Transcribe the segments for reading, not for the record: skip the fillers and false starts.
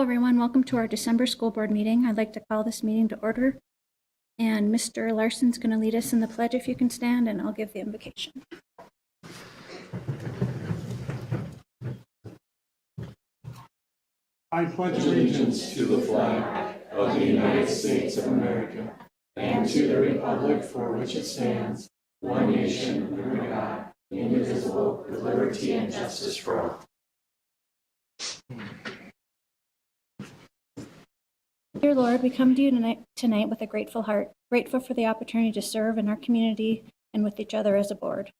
everyone. Welcome to our December school board meeting. I'd like to call this meeting to order. And Mr. Larson's going to lead us in the pledge if you can stand, and I'll give the invocation. I pledge allegiance to the flag of the United States of America and to the republic for which it stands, one nation, under God, indivisible, with liberty and justice for all. Dear Lord, we come to you tonight with a grateful heart, grateful for the opportunity to serve in our community and with each other as a board.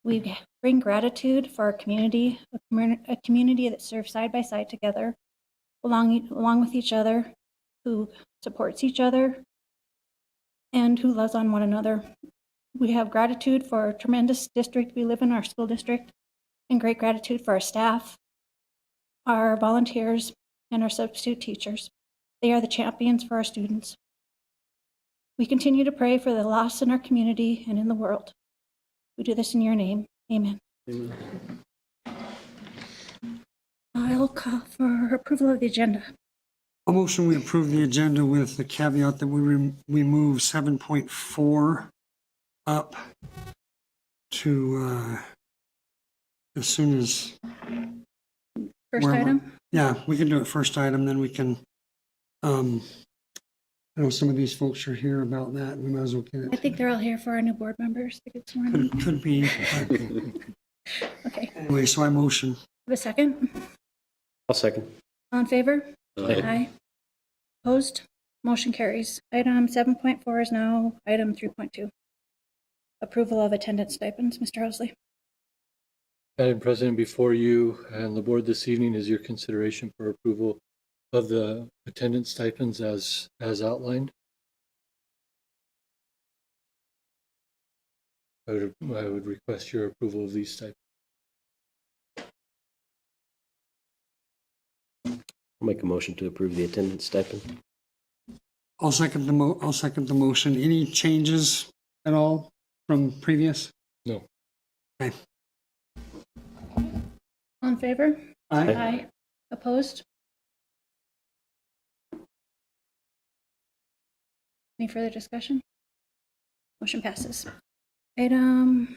We bring gratitude for our community, a community that serves side by side together, along with each other, who supports each other, and who loves on one another. We have gratitude for our tremendous district we live in, our school district, and great gratitude for our staff, our volunteers, and our substitute teachers. They are the champions for our students. We continue to pray for the lost in our community and in the world. We do this in your name. Amen. Amen. I'll call for approval of the agenda. A motion we approve the agenda with the caveat that we move 7.4 up to as soon as... First item? Yeah, we can do it first item, then we can... I know some of these folks are here about that. We might as well get it. I think they're all here for our new board members to get sworn in. Could be. Okay. Anyway, so I motion. Have a second? I'll second. All in favor? Aye. Opposed? Motion carries. Item 7.4 is now item 3.2. Approval of attendance stipends. Mr. Housley. Madam President, before you and the board this evening is your consideration for approval of the attendance stipends as outlined. I would request your approval of these stipends. I'll make a motion to approve the attendance stipend. I'll second the motion. Any changes at all from previous? No. Okay. All in favor? Aye. Opposed? Any further discussion? Motion passes. Item,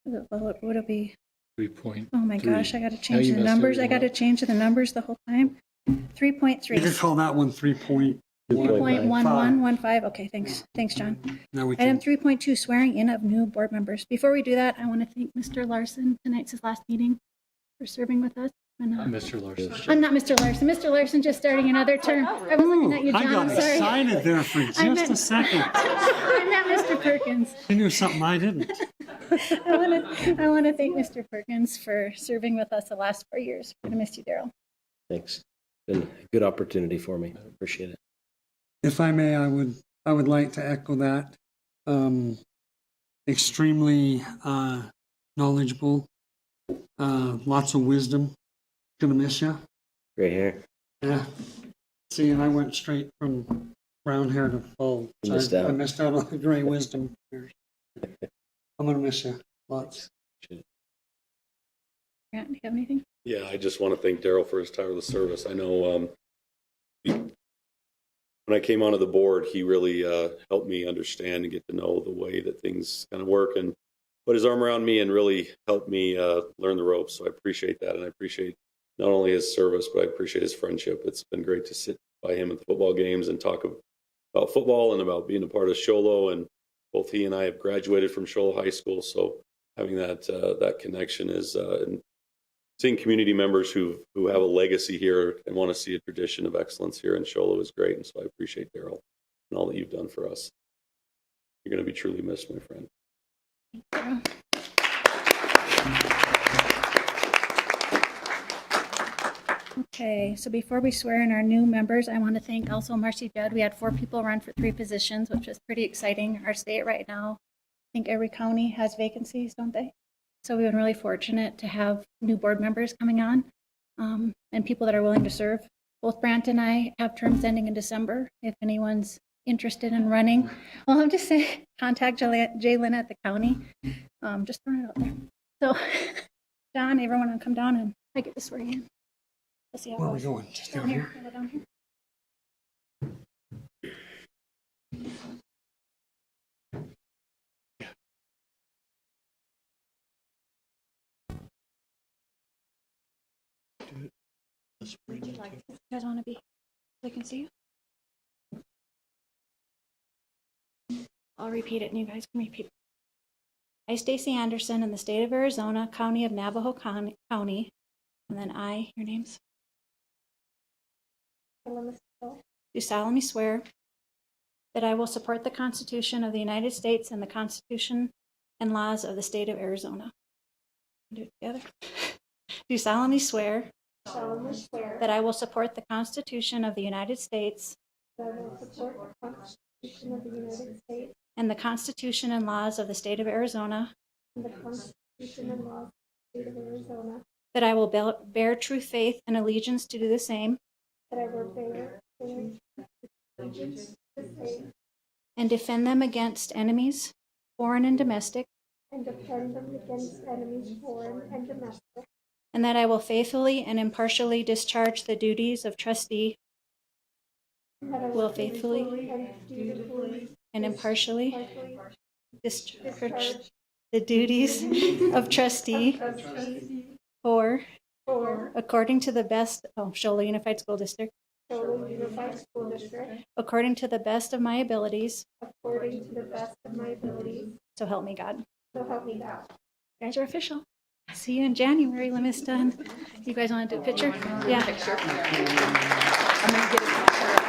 what would it be? 3.3. Oh my gosh, I got to change you the messed numbers. I everything got to change the numbers the whole time. You could 3.3. call that one 3.1. 3.1115. Okay, thanks, John. Now we Item can. 3.2, swearing in of new board members. Before we do that, I want to thank Mr. Larson. Tonight's his last meeting for serving with us. And, Mr. Larson. I'm not Mr. Larson. Mr. Larson just starting another term. I was looking at you, I John. got I'm sorry. excited there for just a second. I meant Mr. Perkins. You knew something I didn't. I want to thank Mr. Perkins for serving with us the last 4 years. We're going to miss you, Daryl. Thanks. Been a good opportunity for me. I appreciate it. If I may, I would like to echo that. Extremely knowledgeable, lots of wisdom. Gonna miss you. Gray hair. Yeah. See, and I went straight from brown hair to bald. You missed out. I missed out on the gray wisdom. I'm gonna miss you lots. Grant, do you have anything? Yeah, I just want to thank Daryl for his tireless service. I know when I came onto the board, he really helped me understand and get to know the way that things kind of work and put his arm around me and really helped me learn the ropes. So I appreciate that. And I appreciate not only his service, but I appreciate his friendship. It's been great to sit by him at the football games and talk about football and about being a part of Sholo. And both he and I have graduated from Sholo High School. So having that connection is, and seeing community members who have a legacy here and want to see a tradition of excellence here in Sholo is great. And so I appreciate Daryl and all that you've done for us. You're going to be truly missed, my friend. Daryl. Okay, so before we swear in our new members, I want to thank also Marcy Judd. We had 4 people run for 3 positions, which was pretty exciting. Our state right now, I think every county has vacancies, don't they? So we've been really fortunate to have new board members coming on and people that are willing to serve. Both Brant and I have terms ending in December. If anyone's interested in running, well, I'm just saying, contact Jalen at the county. Just throwing it out there. So, John, everyone will come down and I get to swear you in. Let's see how it Where are we goes. going? Just Down here. Go down here. Where would you like? You guys want to be? They can see you. I'll repeat it and you guys can repeat it. I, Stacy Anderson, in the state of Arizona, county of Navajo County, and then I, your names? Do solemnly swear that I will support the Constitution of the United States and the Constitution and laws of the state of Arizona. Do it together. Do solemnly swear that I will support the Constitution of the United States and the Constitution and laws of the state of Arizona, that I will bear true faith and allegiance to do the same, and defend them against enemies, foreign and domestic, and that I will faithfully and impartially discharge the duties of trustee, will faithfully and impartially discharge the duties of trustee for, according to the best, Shola Unified School District, according to the best of my abilities, so help me God. You guys are official. See you in January, Lemista. You guys want to do a picture? Yeah. I'm gonna get a picture.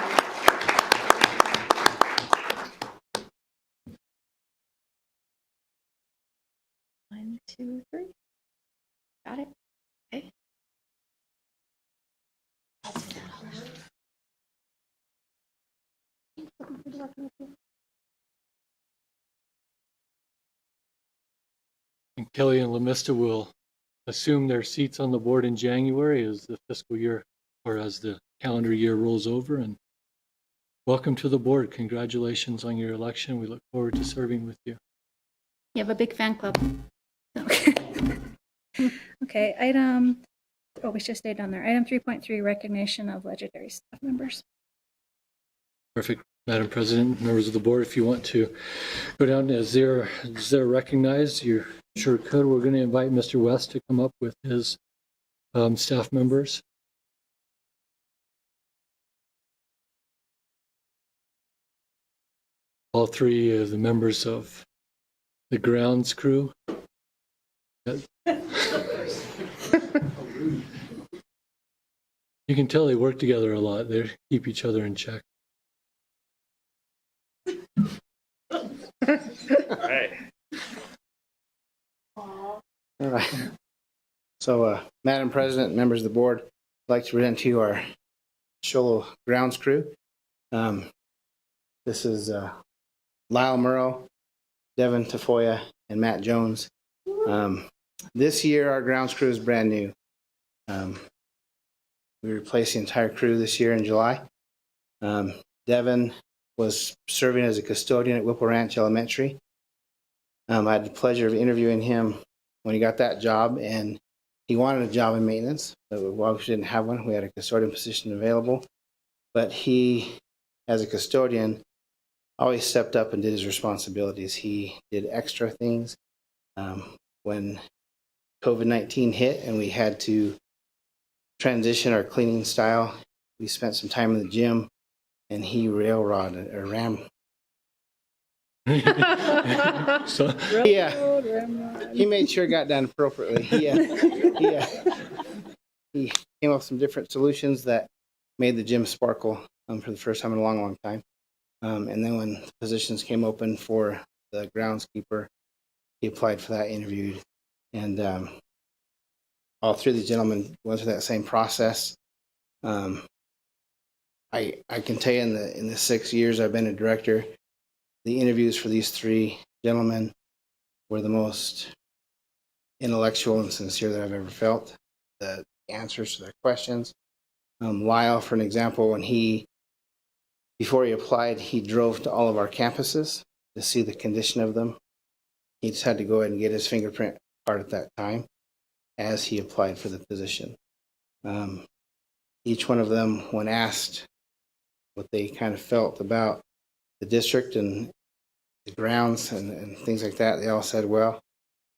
1, 2, 3. Got it? Okay. And Kelly and Lemista will assume their seats on the board in January as the fiscal year or as the calendar year rolls over. And welcome to the board. Congratulations on your election. We look forward to serving with you. You have a big fan club. Okay, we should stay down there. Item 3.3, recognition of legendary staff members. Perfect. Madam President, members of the board, if you want to go down as they're recognized, you sure could. We're going to invite Mr. West to come up with his staff members. All three of the members of the grounds crew. You can tell they work together a lot. They keep each other in check. All right. So, Madam President, members of the board, I'd like to present to you our Shola grounds crew. This is Lyle Murrow, Devin Tafoya, and Matt Jones. This year, our grounds crew is brand new. We replaced the entire crew this year in July. Devin was serving as a custodian at Whipple Ranch Elementary. I had the pleasure of interviewing him when he got that job, and he wanted a job in maintenance. But we obviously didn't have one. We had a custodian position available. But he, as a custodian, always stepped up and did his responsibilities. He did extra things. When COVID-19 hit and we had to transition our cleaning style, we spent some time in the gym, and he railroaded or ram. So, Yeah, he made sure it got done appropriately. He came up with some different solutions that made the gym sparkle for the first time in a long, long time. And then when the positions came open for the groundskeeper, he applied for that, interviewed, and all three of the gentlemen went through that same process. I can tell you in the 6 years I've been a director, the interviews for these three gentlemen were the most intellectual and sincere that I've ever felt. The answers to their questions. Lyle, for an example, before he applied, he drove to all of our campuses to see the condition of them. He just had to go ahead and get his fingerprint card at that time as he applied for the position. each one of them, when asked what they kind of felt about the district and the grounds and things like that, they all said, well,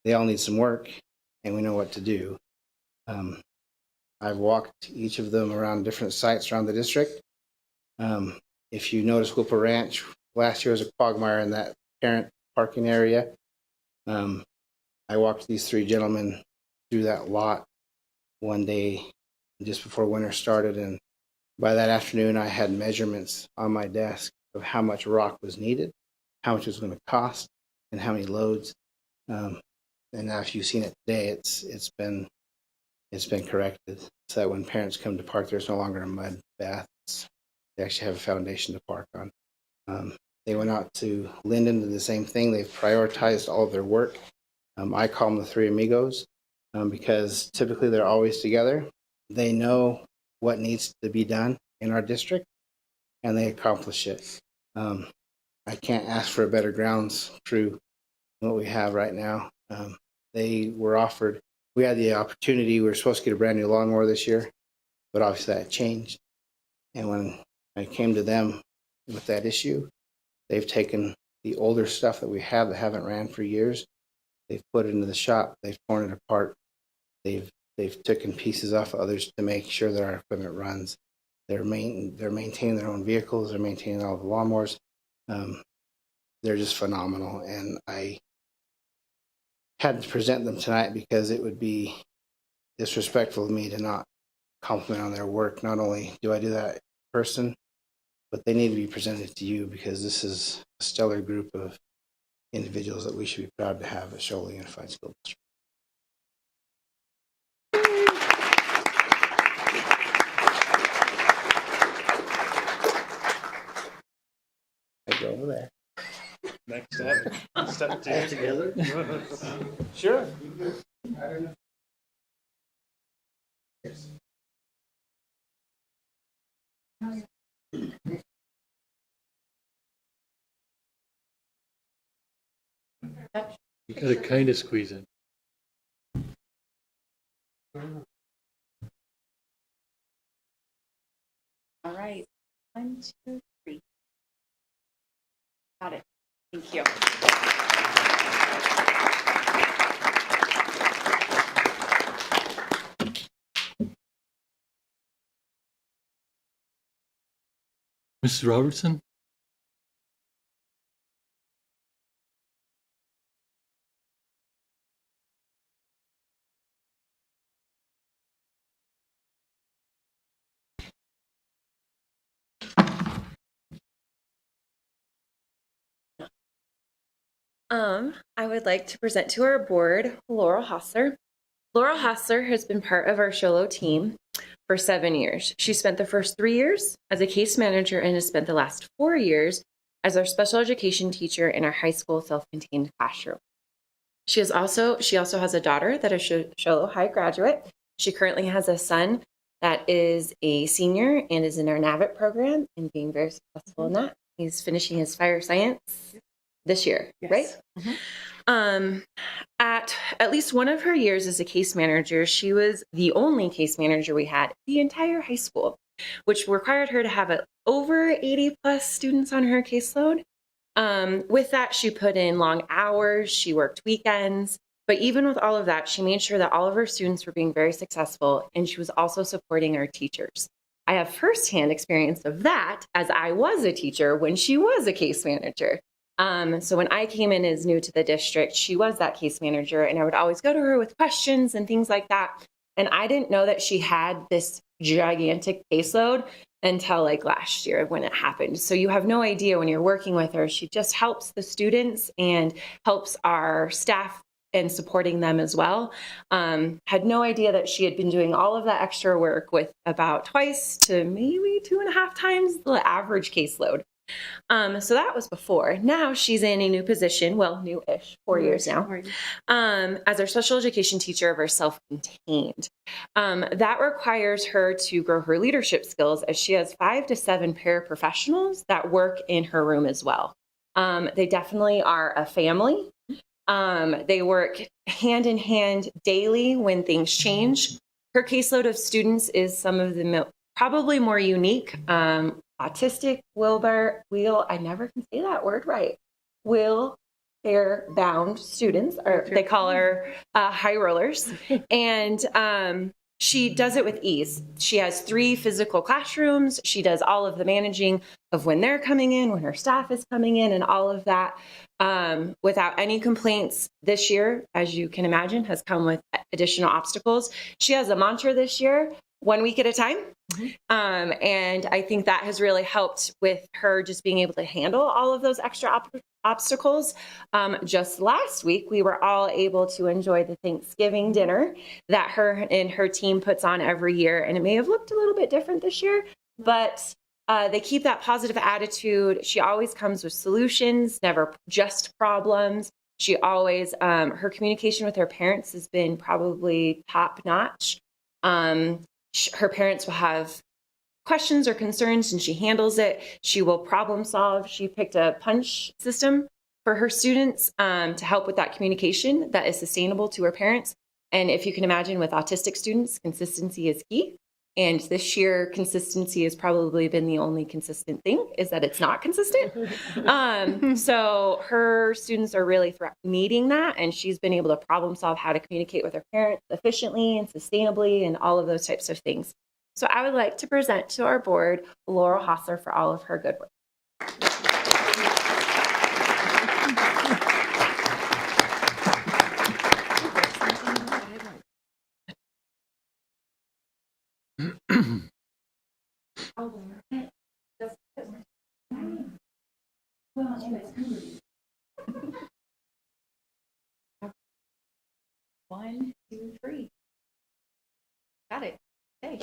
they all need some work and we know what to do. I've walked each of them around different sites around the district. If you notice Whipple Ranch, last year was a quagmire in that parent parking area. I walked these three gentlemen through that lot one day just before winter started, and by that afternoon I had measurements on my desk of how much rock was needed, how much it was going to cost, and how many loads. And now if you've seen it today, it's been corrected so that when parents come to park, there's no longer a mud bath. They actually have a foundation to park on. They went out to Linden, did the same thing. They've prioritized all of their work. I call them the three amigos because typically they're always together. They know what needs to be done in our district, and they accomplish it. I can't ask for a better grounds crew than what we have right now. They were offered, we had the opportunity, we were supposed to get a brand new lawnmower this year, but obviously that changed. And when I came to them with that issue, they've taken the older stuff that we have that haven't ran for years, they've put it into the shop, they've torn it apart, they've taken pieces off of others to make sure that our equipment runs. They're maintaining their own vehicles, they're maintaining all the lawnmowers. They're just phenomenal, and I had to present them tonight because it would be disrespectful of me to not compliment on their work. Not only do I do that in person, but they need to be presented to you because this is a stellar group of individuals that we should be proud to have at Shola Unified School District. I go over there. Next step, step two. Together? Sure. You gotta kind of squeeze in. All right. 1, 2, 3. Got it. Thank you. Mrs. Robertson? I would like to present to our board Laurel Hassler. Laurel Hassler has been part of our Sholo team for 7 years. She spent the first 3 years as a case manager and has spent the last 4 years as our special education teacher in our high school self-contained classroom. She also has a daughter that is a Sholo High graduate. She currently has a son that is a senior and is in our NAVIT program and being very successful in that. He's finishing his fire science this year, yes. Right? Mm-hmm. At least one of her years as a case manager, she was the only case manager we had the entire high school, which required her to have over 80 plus students on her caseload. With that, she put in long hours, she worked weekends, but even with all of that, she made sure that all of her students were being very successful, and she was also supporting our teachers. I have firsthand experience of that as I was a teacher when she was a case manager. So when I came in as new to the district, she was that case manager, and I would always go to her with questions and things like that. And I didn't know that she had this gigantic caseload until like last year when it happened. So you have no idea when you're working with her. She just helps the students and helps our staff and supporting them as well. Had no idea that she had been doing all of that extra work with about twice to maybe 2.5 times the average caseload. So that was before. Now she's in a new position, well, new-ish, 4 years now, as our special education teacher of our self-contained. That requires her to grow her leadership skills as she has 5 to 7 paraprofessionals that work in her room as well. They definitely are a family. They work hand in hand daily when things change. Her caseload of students is some of the probably more unique. Autistic I never can say that word right. Wheelchair bound students, or they call her high rollers. And she does it with ease. She has 3 physical classrooms. She does all of the managing of when they're coming in, when her staff is coming in, and all of that without any complaints. This year, as you can imagine, has come with additional obstacles. She has a mantra this year: 1 week at a time. And I think that has really helped with her just being able to handle all of those extra obstacles. Just last week, we were all able to enjoy the Thanksgiving dinner that her and her team puts on every year. And it may have looked a little bit different this year, but they keep that positive attitude. She always comes with solutions, never just problems. She always, her communication with her parents has been probably top notch. Her parents will have questions or concerns and she handles it. She will problem solve. She picked a punch system for her students to help with that communication that is sustainable to her parents. And if you can imagine, with autistic students, consistency is key. And this year, consistency has probably been the only consistent thing, is that it's not consistent. So her students are really needing that, and she's been able to problem solve how to communicate with her parents efficiently and sustainably and all of those types of things. So I would like to present to our board Laurel Hosser for all of her good work. One, two, three. Got it. Hey.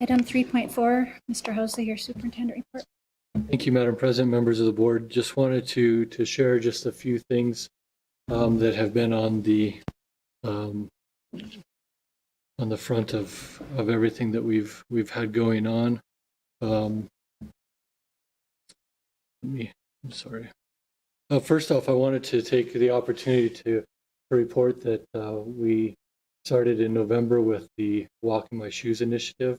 Item 3.4, Mr. Hosley, your superintendent report. Thank you, Madam President, members of the board. Just wanted to share just a few things that have been on the front of everything that we've had going on. I'm sorry. First off, I wanted to take the opportunity to report that we started in November with the Walk in My Shoes initiative.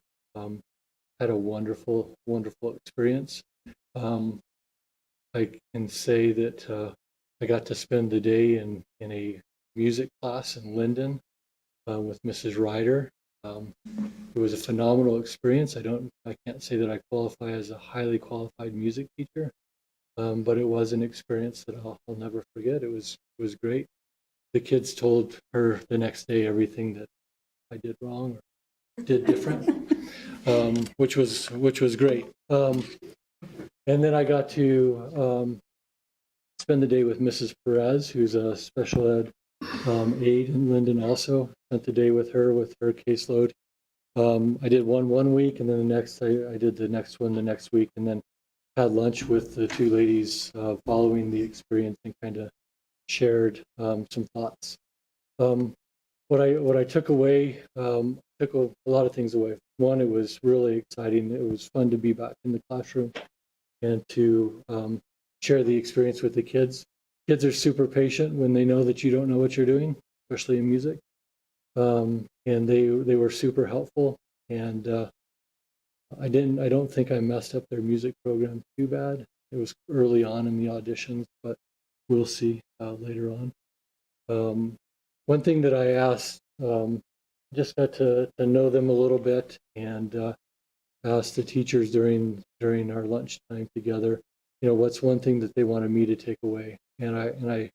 Had a wonderful experience. I can say that I got to spend the day in a music class in Linden with Mrs. Ryder. It was a phenomenal experience. I can't say that I qualify as a highly qualified music teacher, but it was an experience that I'll never forget. It was great. The kids told her the next day everything that I did wrong or did different, which was great. And then I got to spend the day with Mrs. Perez, who's a special ed aide in Linden also. Spent the day with her caseload. I did one week, and then the next I did the next one the next week, and then had lunch with the 2 ladies following the experience and kind of shared some thoughts. What I took away, took a lot of things away. One, it was really exciting. It was fun to be back in the classroom and to share the experience with the kids. Kids are super patient when they know that you don't know what you're doing, especially in music. And they were super helpful. And I don't think I messed up their music program too bad. It was early on in the auditions, but we'll see later on. One thing that I asked, just got to know them a little bit, and asked the teachers during our lunchtime together, what's one thing that they wanted me to take away. And I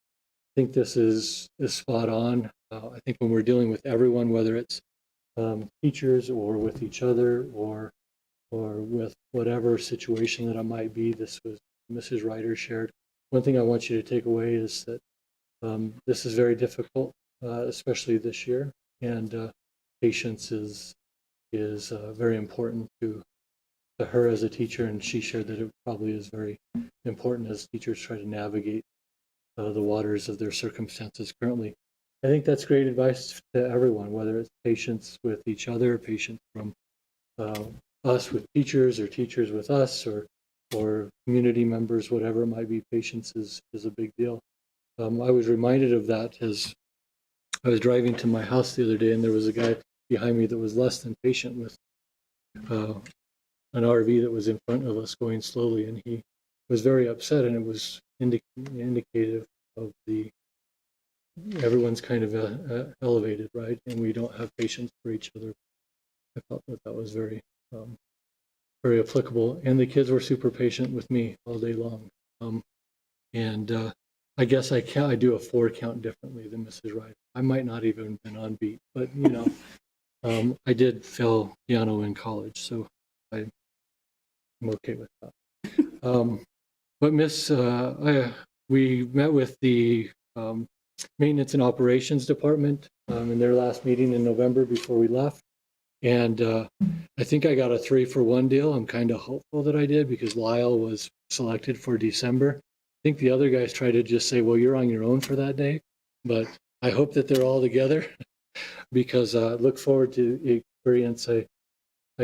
think this is spot on. I think when we're dealing with everyone, whether it's teachers or with each other or with whatever situation that it might be, this was Mrs. Ryder shared. One thing I want you to take away is that this is very difficult, especially this year, and patience is is very important to her as a teacher, and she shared that it probably is very important as teachers try to navigate the waters of their circumstances currently. I think that's great advice to everyone, whether it's patience with each other, patience from us with teachers, or teachers with us, or community members, whatever it might be. Patience is a big deal. I was reminded of that as I was driving to my house the other day, and there was a guy behind me that was less than patient with an RV that was in front of us going slowly, and he was very upset, and it was indicative of everyone's kind of elevated, right? And we don't have patience for each other. I felt that was very very applicable, and the kids were super patient with me all day long. And I guess I do a 4 count differently than Mrs. Wright. I might not even have been on beat, but I did fill piano in college, so I'm okay with that. But we met with the Maintenance and Operations Department in their last meeting in November before we left. And I think I got a 3-for-1 deal. I'm kind of hopeful that I did, because Lyle was selected for December. I think the other guys tried to just say, well, you're on your own for that day. But I hope that they're all together, because I look forward to the experience. I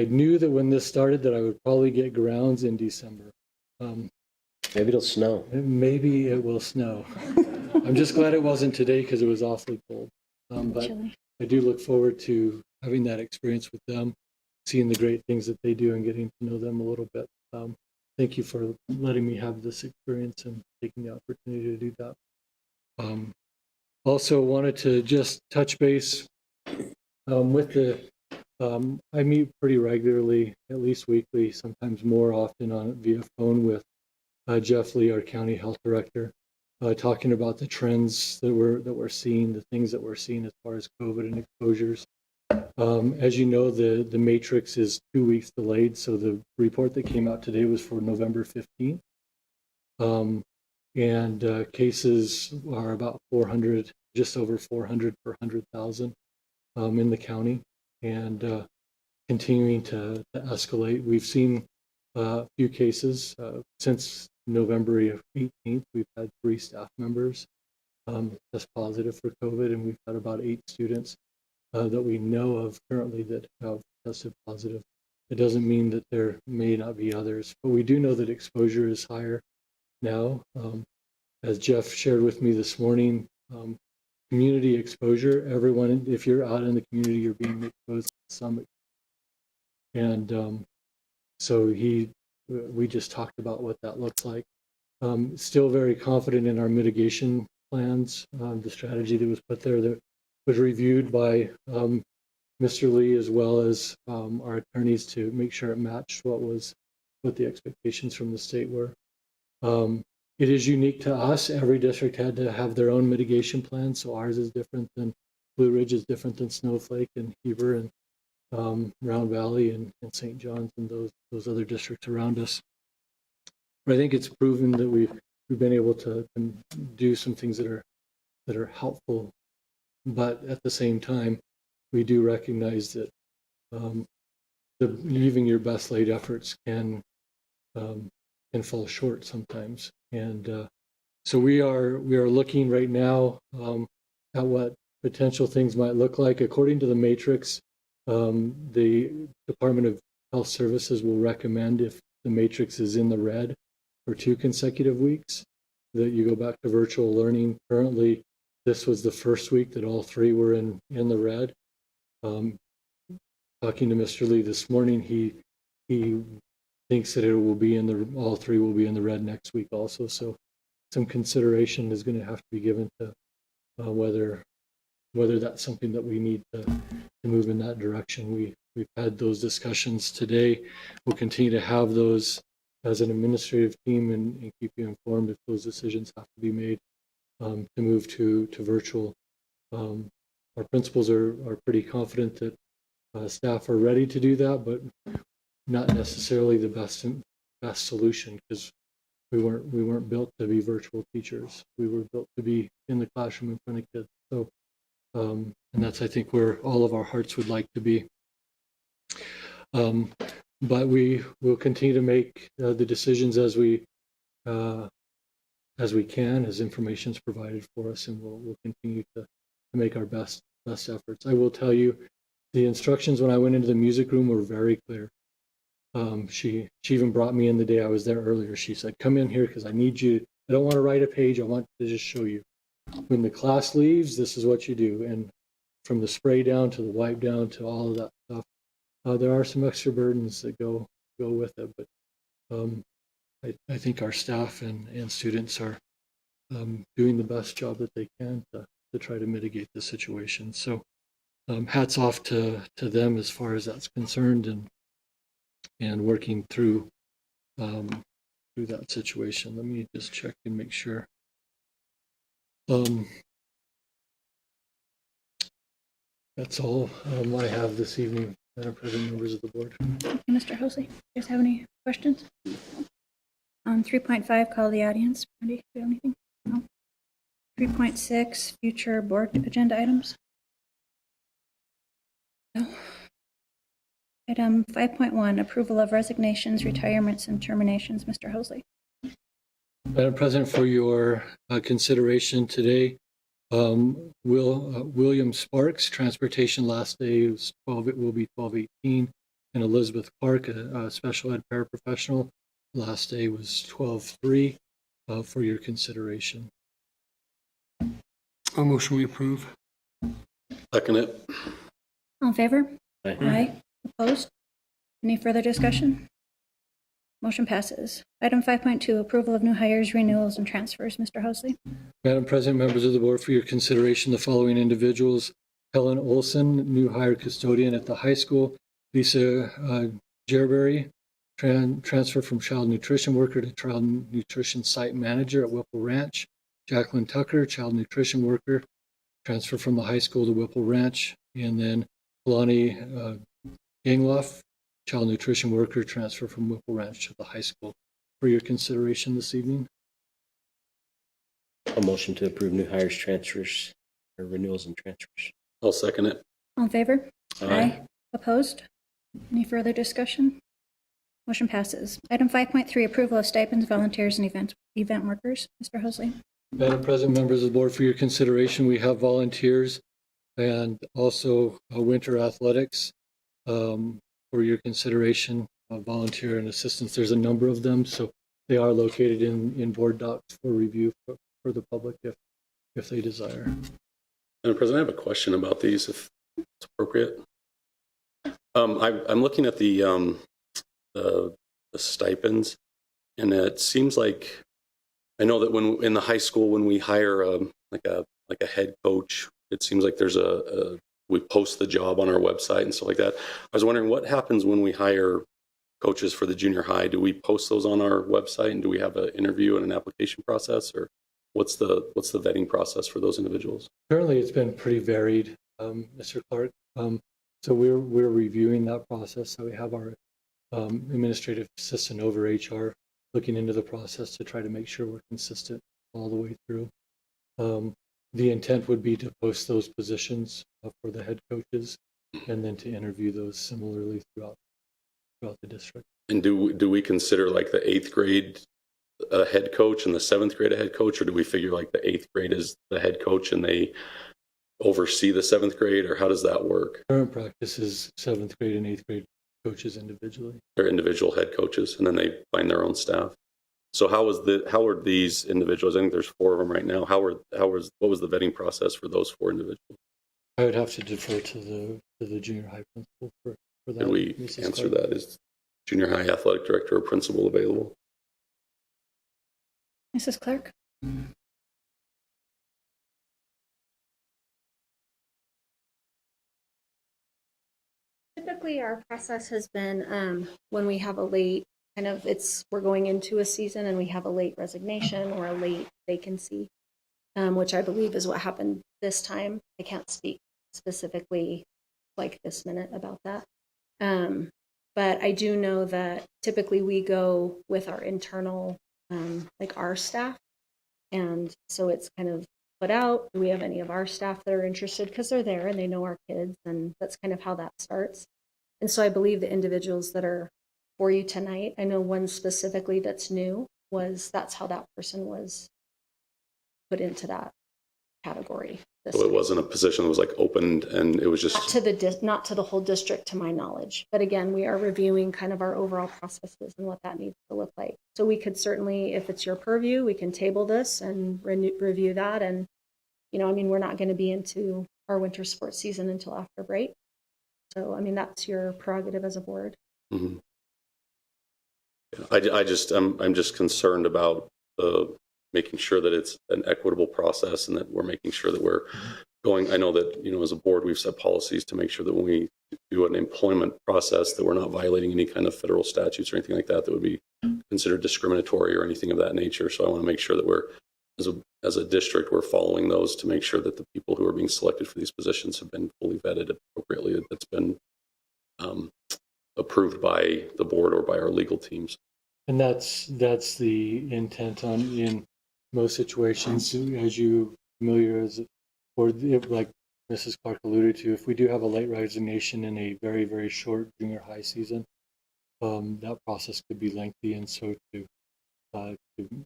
knew that when this started that I would probably get grounds in December. Maybe it'll snow. Maybe it will snow. I'm just glad it wasn't today, because it was awfully cold. But Chilly. I do look forward to having that experience with them, seeing the great things that they do, and getting to know them a little bit. Thank you for letting me have this experience and taking the opportunity to do that. Also wanted to just touch base with I meet pretty regularly, at least weekly, sometimes more often via phone with Jeff Lee, our county health director, talking about the trends that we're seeing, the things that we're seeing as far as COVID and exposures. As you know, the matrix is 2 weeks delayed, so the report that came out today was for November 15th. And cases are about 400, just over 400 per 100,000 in the county, and continuing to escalate. We've seen a few cases since November 18th. We've had 3 staff members test positive for COVID, and we've had about 8 students that we know of currently that have tested positive. It doesn't mean that there may not be others, but we do know that exposure is higher now. As Jeff shared with me this morning, community exposure, everyone, if you're out in the community, you're being exposed to some. And so we just talked about what that looks like. Still very confident in our mitigation plans, the strategy that was put there that was reviewed by Mr. Lee, as well as our attorneys, to make sure it matched what the expectations from the state were. It is unique to us. Every district had to have their own mitigation plan, so ours is different than Blue Ridge is different than Snowflake and Heber and Round Valley and St. John's and those other districts around us. But I think it's proven that we've been able to do some things that are helpful, but at the same time, we do recognize that even your best laid efforts can fall short sometimes. And so we are looking right now at what potential things might look like. According to the matrix, the Department of Health Services will recommend, if the matrix is in the red for 2 consecutive weeks, that you go back to virtual learning. Currently, this was the first week that all 3 were in the red. Talking to Mr. Lee this morning, he thinks that all 3 will be in the red next week also. So some consideration is going to have to be given to whether that's something that we need to move in that direction. We've had those discussions today. We'll continue to have those as an administrative team and keep you informed if those decisions have to be made to move to virtual. Our principals are pretty confident that staff are ready to do that, but not necessarily the best solution, because we weren't built to be virtual teachers. We were built to be in the classroom in front of kids. So, and that's, I think, where all of our hearts would like to be. But we will continue to make the decisions as we can, as information is provided for us, and we'll continue to make our best efforts. I will tell you, the instructions when I went into the music room were very clear. She even brought me in the day I was there earlier. She said, "Come in here because I need you. I don't want to write a page. I want to just show you. When the class leaves, this is what you do." And from the spray down to the wipe down to all of that stuff, there are some extra burdens that go with it. But I think our staff and students are doing the best job that they can to try to mitigate the situation. So hats off to them as far as that's concerned, and working through that situation. Let me just check and make sure. That's all I have this evening, Madam President, members of the board. Thank you, Mr. Hosley. Do you guys have any questions? On 3.5, call the audience. Randy, do you have anything? No. 3.6, future board agenda items. No. Item 5.1, approval of resignations, retirements, and terminations. Mr. Hosley. Madam President, for your consideration today, William Sparks, transportation, last day was 12. It will be 12/18, and Elizabeth Clark, a special ed paraprofessional, last day was 12/3. For your consideration. I'll motion we approve. Second it. All in favor? Aye. Aye. Opposed? Any further discussion? Motion passes. Item 5.2, approval of new hires, renewals, and transfers. Mr. Hosley. Madam President, members of the board, for your consideration, the following individuals: Helen Olson, new hire custodian at the high school; Lisa Gerberry, transfer from child nutrition worker to child nutrition site manager at Whipple Ranch; Jacqueline Tucker, child nutrition worker, transfer from the high school to Whipple Ranch; and then Kalani Gangloff, child nutrition worker, transfer from Whipple Ranch to the high school. For your consideration this evening. A motion to approve new hires, transfers, or renewals and transfers. I'll second it. All in favor? Aye. Opposed? Any further discussion? Motion passes. Item 5.3, approval of stipends, volunteers, and event workers. Mr. Hosley. Madam President, members of the board, for your consideration, we have volunteers and also winter athletics. For your consideration, volunteer and assistants, there's a number of them, so they are located in board docs for review for the public if they desire. Madam President, I have a question about these, if it's appropriate. I'm looking at the stipends, and it seems like, I know that when in the high school, when we hire like a head coach, it seems like there's we post the job on our website and stuff like that. I was wondering what happens when we hire coaches for the junior high. Do we post those on our website, and do we have an interview and an application process, or what's the vetting process for those individuals? Currently, it's been pretty varied, Mr. Clark. So we're reviewing that process. So we have our administrative assistant over HR looking into the process to try to make sure we're consistent all the way through. The intent would be to post those positions for the head coaches, and then to interview those similarly throughout the district. And do we consider like the 8th grade a head coach and the 7th grade a head coach, or do we figure like the 8th grade is the head coach and they oversee the 7th grade, or how does that work? Current practice is 7th grade and 8th grade coaches individually. They're individual head coaches, and then they find their own staff. So how are these individuals? I think there's 4 of them right now. What was the vetting process for those 4 individuals? I would have to defer to the junior high principal for that. Did we Mrs. answer Clark. that? Is junior high athletic director or principal available? Mrs. Clark. Typically, our process has been when we have a late we're going into a season and we have a late resignation or a late vacancy, which I believe is what happened this time. I can't speak specifically like this minute about that. But I do know that typically we go with our internal, like our staff. And so it's kind of put out, do we have any of our staff that are interested? Because they're there and they know our kids, and that's kind of how that starts. And so I believe the individuals that are for you tonight, I know one specifically that's new, that's how that person was put into that category. So it wasn't a position that was like opened and it was Not just, to not to the whole district, to my knowledge. But again, we are reviewing kind of our overall processes and what that needs to look like. So we could certainly, if it's your purview, we can table this and review that. And, I mean, we're not going to be into our winter sports season until after break. So, I mean, that's your prerogative as a board. Mhm. I'm just concerned about making sure that it's an equitable process and that we're making sure that we're going. I know that, as a board, we've set policies to make sure that when we do an employment process, that we're not violating any kind of federal statutes or anything like that would be considered discriminatory or anything of that nature. So I want to make sure that we're, as a district, we're following those to make sure that the people who are being selected for these positions have been fully vetted appropriately, that's been approved by the board or by our legal teams. And that's the intent in most situations, as you familiar as, or like Mrs. Clark alluded to, if we do have a late resignation in a very, very short junior high season, that process could be lengthy. And so to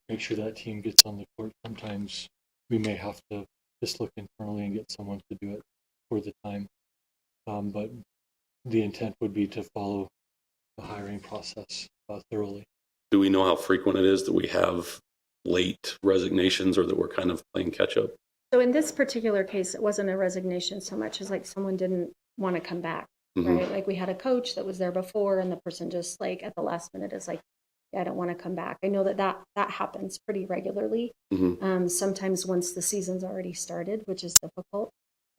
make sure that team gets on the court, sometimes we may have to just look internally and get someone to do it for the time. But the intent would be to follow the hiring process thoroughly. Do we know how frequent it is that we have late resignations or that we're kind of playing catch up? So in this particular case, it wasn't a resignation so much as like someone didn't want to come back, right? Like we had a coach that was there before and the person just like at the last minute is like, yeah, I don't want to come back. I know that happens pretty regularly. Sometimes once the season's already started, which is difficult.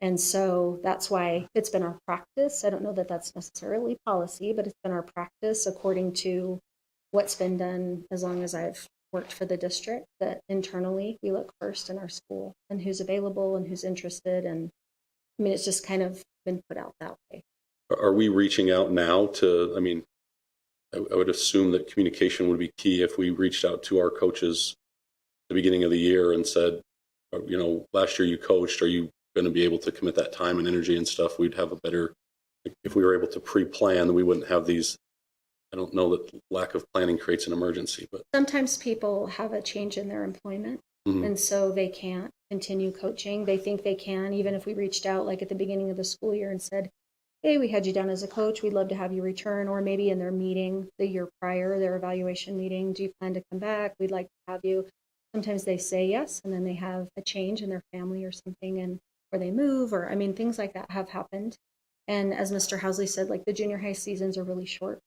And so that's why it's been our practice. I don't know that that's necessarily policy, but it's been our practice according to what's been done as long as I've worked for the district, that internally we look first in our school and who's available and who's interested. And I mean, it's just kind of been put out that way. Are we reaching out now to, I mean, I would assume that communication would be key if we reached out to our coaches at the beginning of the year and said, last year you coached, are you going to be able to commit that time and energy and stuff? We'd have a better, if we were able to pre-plan, then we wouldn't have these. I don't know that lack of planning creates an emergency, but sometimes people have a change in their employment and so they can't continue coaching. They think they can, even if we reached out like at the beginning of the school year and said, hey, we had you down as a coach, we'd love to have you return. Or maybe in their meeting the year prior, their evaluation meeting, do you plan to come back? We'd like to have you. Sometimes they say yes, and then they have a change in their family or something, or they move, or I mean, things like that have happened. And as Mr. Housley said, like the junior high seasons are really short.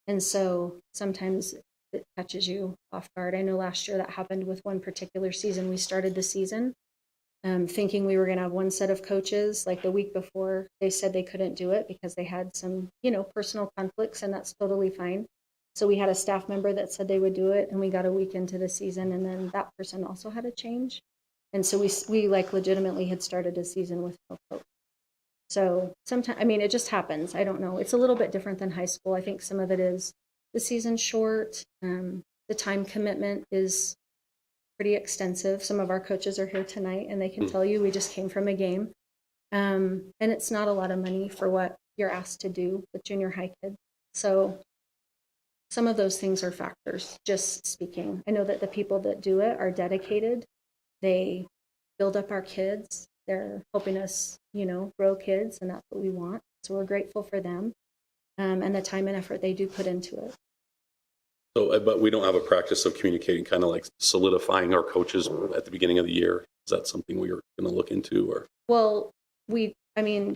And so sometimes it catches you off guard. I know last year that happened with one particular season. We started the season thinking we were going to have one set of coaches. Like the week before, they said they couldn't do it because they had some, personal conflicts, and that's totally fine. So we had a staff member that said they would do it, and we got a week into the season, and then that person also had a change. And so we like legitimately had started a season with no coach. So sometimes, I mean, it just happens. I don't know. It's a little bit different than high school. I think some of it is the season's short. The time commitment is pretty extensive. Some of our coaches are here tonight and they can tell you we just came from a game. And it's not a lot of money for what you're asked to do with junior high kids. So some of those things are factors, just speaking. I know that the people that do it are dedicated. They build up our kids. They're helping us, grow kids, and that's what we want. So we're grateful for them and the time and effort they do put into it. So, but we don't have a practice of communicating, kind of like solidifying our coaches at the beginning of the year. Is that something we are going to look into, or? Well,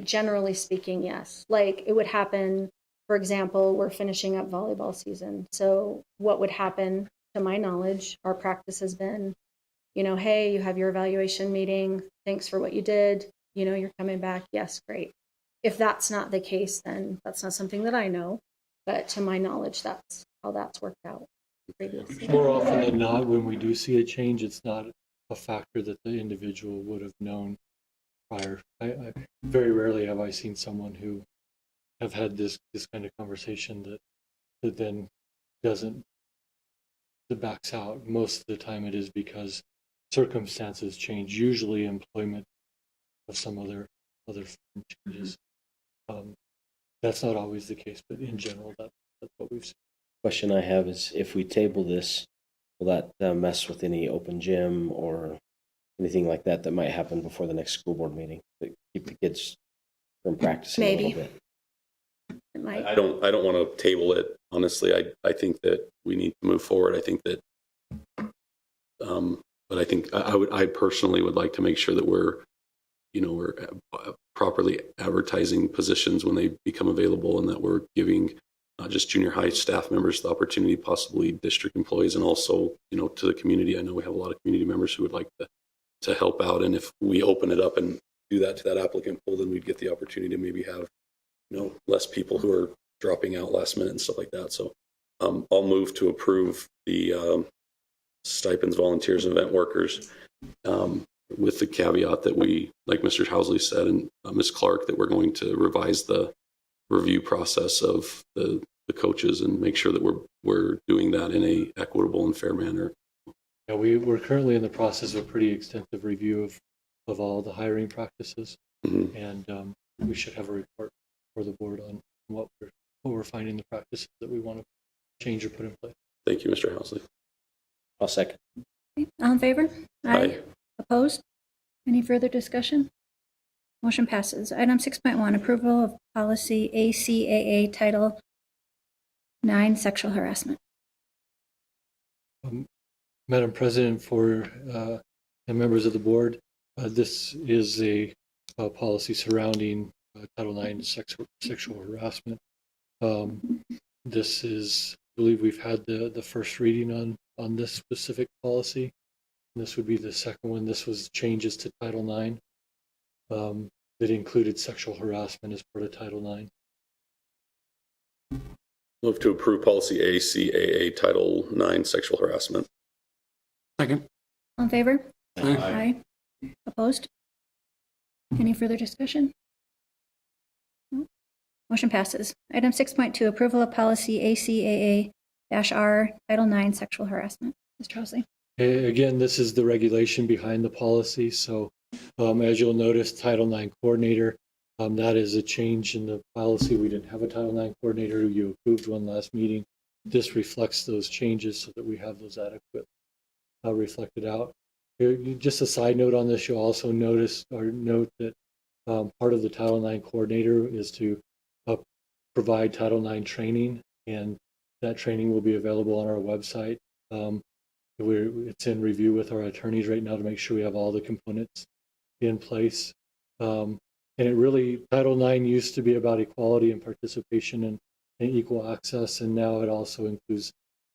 generally speaking, yes. Like it would happen, for example, we're finishing up volleyball season. So what would happen, to my knowledge, our practice has been, hey, you have your evaluation meeting. Thanks for what you did. You're coming back. Yes, great. If that's not the case, then that's not something that I know. But to my knowledge, that's how that's worked out previously. More often than not, when we do see a change, it's not a factor that the individual would have known prior. I very rarely have I seen someone who have had this kind of conversation that then doesn't, that backs out. Most of the time it is because circumstances change, usually employment of some other changes. That's not always the case, but in general, that's what we've seen. Question I have is, if we table this, will that mess with any open gym or anything like that that might happen before the next school board meeting to keep the kids from practicing a Maybe. little bit? It might. I don't want to table it. Honestly, I think that we need to move forward. I think that, but I think I personally would like to make sure that we're properly advertising positions when they become available, and that we're giving not just junior high staff members the opportunity, possibly district employees, and also, to the community. I know we have a lot of community members who would like to help out. And if we open it up and do that to that applicant pool, then we'd get the opportunity to maybe have, less people who are dropping out last minute and stuff like that. So I'll move to approve the stipends, volunteers, and event workers, with the caveat that we, like Mr. Housley said, and Ms. Clark, that we're going to revise the review process of the coaches and make sure that we're doing that in a equitable and fair manner. Yeah, we're currently in the process of a pretty extensive review of all the hiring practices, Mhm. and we should have a report for the board on what we're finding the practices that we want to change or put in place. Thank you, Mr. Housley. I'll second. Okay, all in favor? Aye. Opposed? Any further discussion? Motion passes. Item 6.1, approval of policy ACAA Title 9, sexual harassment. Madam President, for the members of the board, this is a policy surrounding Title IX sexual harassment. This is, I believe we've had the first reading on this specific policy. This would be the second one. This was changes to Title IX that included sexual harassment as part of Title IX. Move to approve policy ACAA Title 9, sexual harassment. Second. All in favor? Aye. Opposed? Any further discussion? No? Motion passes. Item 6.2, approval of policy ACAA-R Title 9, sexual harassment. Mr. Housley. Again, this is the regulation behind the policy. So as you'll notice, Title IX coordinator, that is a change in the policy. We didn't have a Title IX coordinator. You approved one last meeting. This reflects those changes so that we have those adequate reflected out. Just a side note on this, you'll also notice or note that part of the Title IX coordinator is to provide Title IX training, and that training will be available on our website. It's in review with our attorneys right now to make sure we have all the components in place. And it really, Title IX used to be about equality and participation and equal access, and now it also includes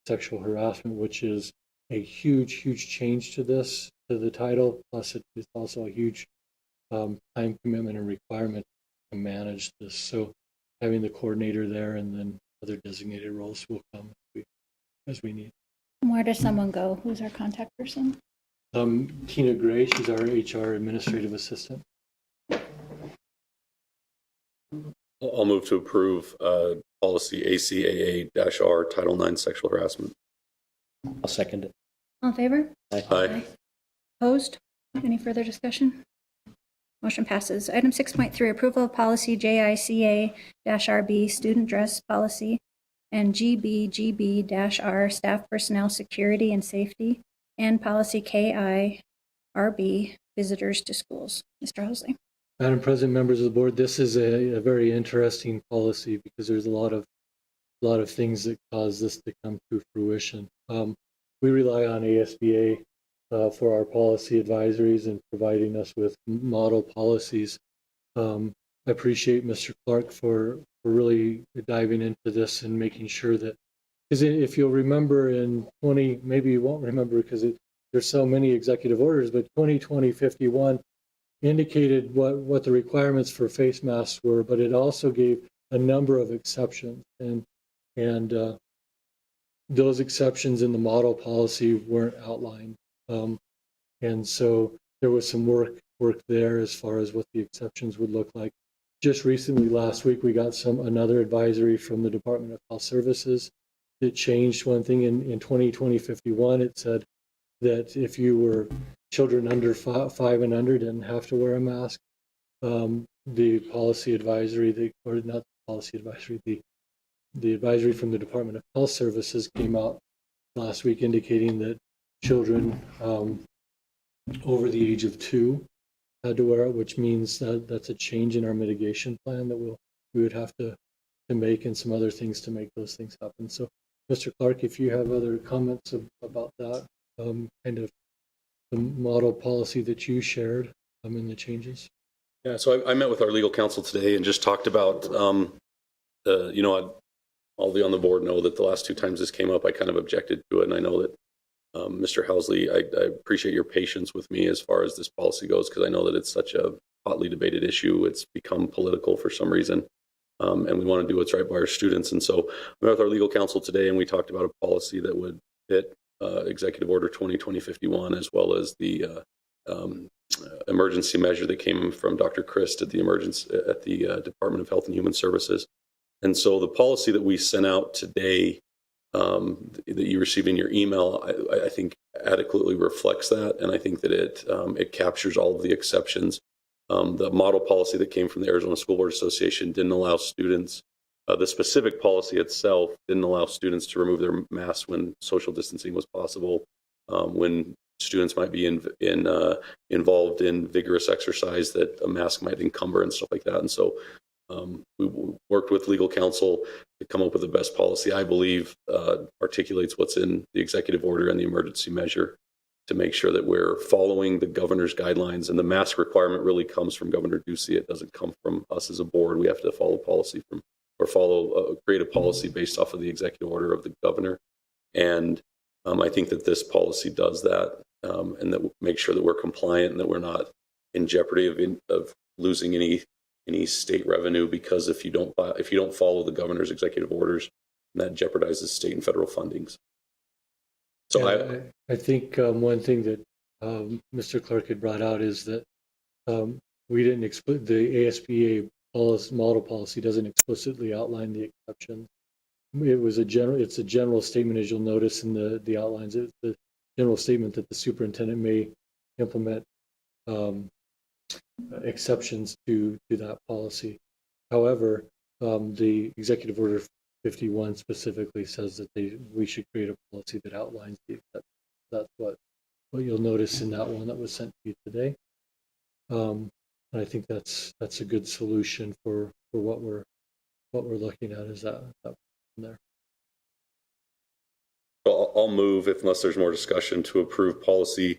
sexual harassment, which is a huge, huge change to the title. Plus, it's also a huge time commitment and requirement to manage this. So having the coordinator there and then other designated roles will come as we need. Where does someone go? Who's our contact person? Tina Gray, she's our HR administrative assistant. I'll move to approve policy ACAA-R Title 9, sexual harassment. I'll second it. All in favor? Aye. Opposed? Any further discussion? Motion passes. Item 6.3, approval of policy JICA-RB, student dress policy, and GBGB-R, staff personnel security and safety, and policy KIRB, visitors to schools. Mr. Housley. Madam President, members of the board, this is a very interesting policy because there's a lot of things that cause this to come to fruition. We rely on ASBA for our policy advisories and providing us with model policies. I appreciate Mr. Clark for really diving into this and making sure that, because if you'll remember in maybe you won't remember because there's so many executive orders, but 2020-51 indicated what the requirements for face masks were, but it also gave a number of exceptions, and those exceptions in the model policy weren't outlined, and so there was some work there as far as what the exceptions would look like. Just recently, last week, we got another advisory from the Department of Health Services that changed one thing in 2020-51. It said that if you were children under 5 and under didn't have to wear a mask. The policy advisory, or not policy advisory. The advisory from the Department of Health Services came out last week indicating that children over the age of 2 had to wear it, which means that that's a change in our mitigation plan that we would have to make, and some other things to make those things happen. So, Mr. Clark, if you have other comments about that, kind of the model policy that you shared in the changes. Yeah, so I met with our legal counsel today and just talked about, all the on the board know that the last 2 times this came up, I kind of objected to it. And I know that Mr. Housley, I appreciate your patience with me as far as this policy goes, because I know that it's such a hotly debated issue. It's become political for some reason. And we want to do what's right by our students. And so I met with our legal counsel today, and we talked about a policy that would fit Executive Order 2020-51, as well as the emergency measure that came from Dr. Christ at the Department of Health and Human Services. And so the policy that we sent out today, that you received in your email, I think adequately reflects that, and I think that it captures all of the exceptions. The model policy that came from the Arizona School Board Association didn't allow students. The specific policy itself didn't allow students to remove their masks when social distancing was possible, when students might be involved in vigorous exercise that a mask might encumber and stuff like that. And so we worked with legal counsel to come up with the best policy I believe articulates what's in the executive order and the emergency measure, to make sure that we're following the governor's guidelines. And the mask requirement really comes from Governor Ducey. It doesn't come from us as a board. We have to follow policy create a policy based off of the executive order of the governor. And I think that this policy does that, and that make sure that we're compliant and that we're not in jeopardy of losing any state revenue, because if you don't follow the governor's executive orders, that jeopardizes state and federal fundings. So yeah, I think one thing that Mr. Clark had brought out is that we didn't the ASBA model policy doesn't explicitly outline the exceptions. It's a general statement, as you'll notice in the outlines. It's the general statement that the superintendent may implement exceptions to that policy. However, the Executive Order 51 specifically says that we should create a policy that outlines the exceptions. That's what you'll notice in that one that was sent to you today. And I think that's a good solution for what we're looking at, is that there. I'll move, unless there's more discussion, to approve policy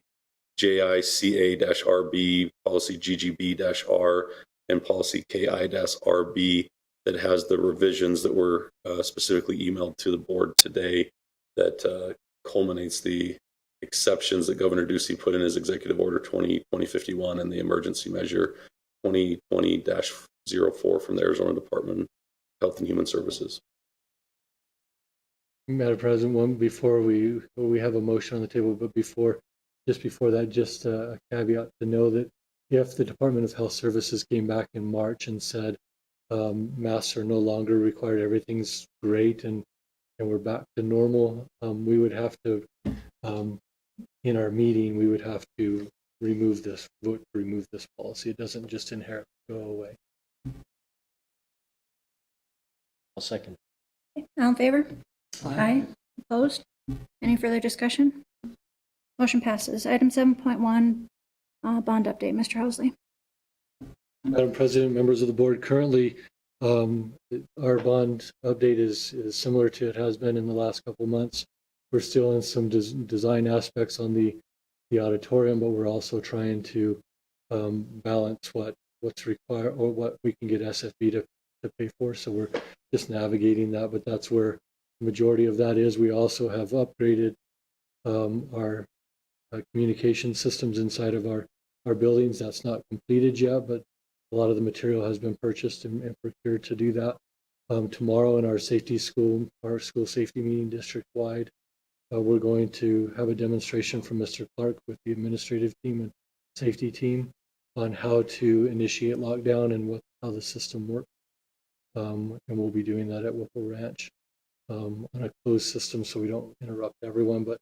JICA-RB, policy GGB-R, and policy KI-RB that has the revisions that were specifically emailed to the board today, that culminates the exceptions that Governor Ducey put in his Executive Order 2020-51 and the emergency measure 2020-04 from the Arizona Department of Health and Human Services. Madam President, before we have a motion on the table, but before that, just a caveat to know that if the Department of Health Services came back in March and said masks are no longer required, everything's great, and we're back to normal, we would have to, in our meeting, we would have to vote to remove this policy. It doesn't just inherently go away. I'll second. All in favor? Aye. Opposed? Any further discussion? Motion passes. Item 7.1, bond update. Mr. Housley. Madam President, members of the board, currently our bond update is similar to it has been in the last couple of months. We're still in some design aspects on the auditorium, but we're also trying to balance what's required or what we can get SFB to pay for. So we're just navigating that, but that's where the majority of that is. We also have upgraded our communication systems inside of our buildings. That's not completed yet, but a lot of the material has been purchased and procured to do that. Tomorrow in our school safety meeting district-wide, we're going to have a demonstration from Mr. Clark with the administrative team and safety team on how to initiate lockdown and how the system works. And we'll be doing that at Whipple Ranch on a closed system so we don't interrupt everyone. But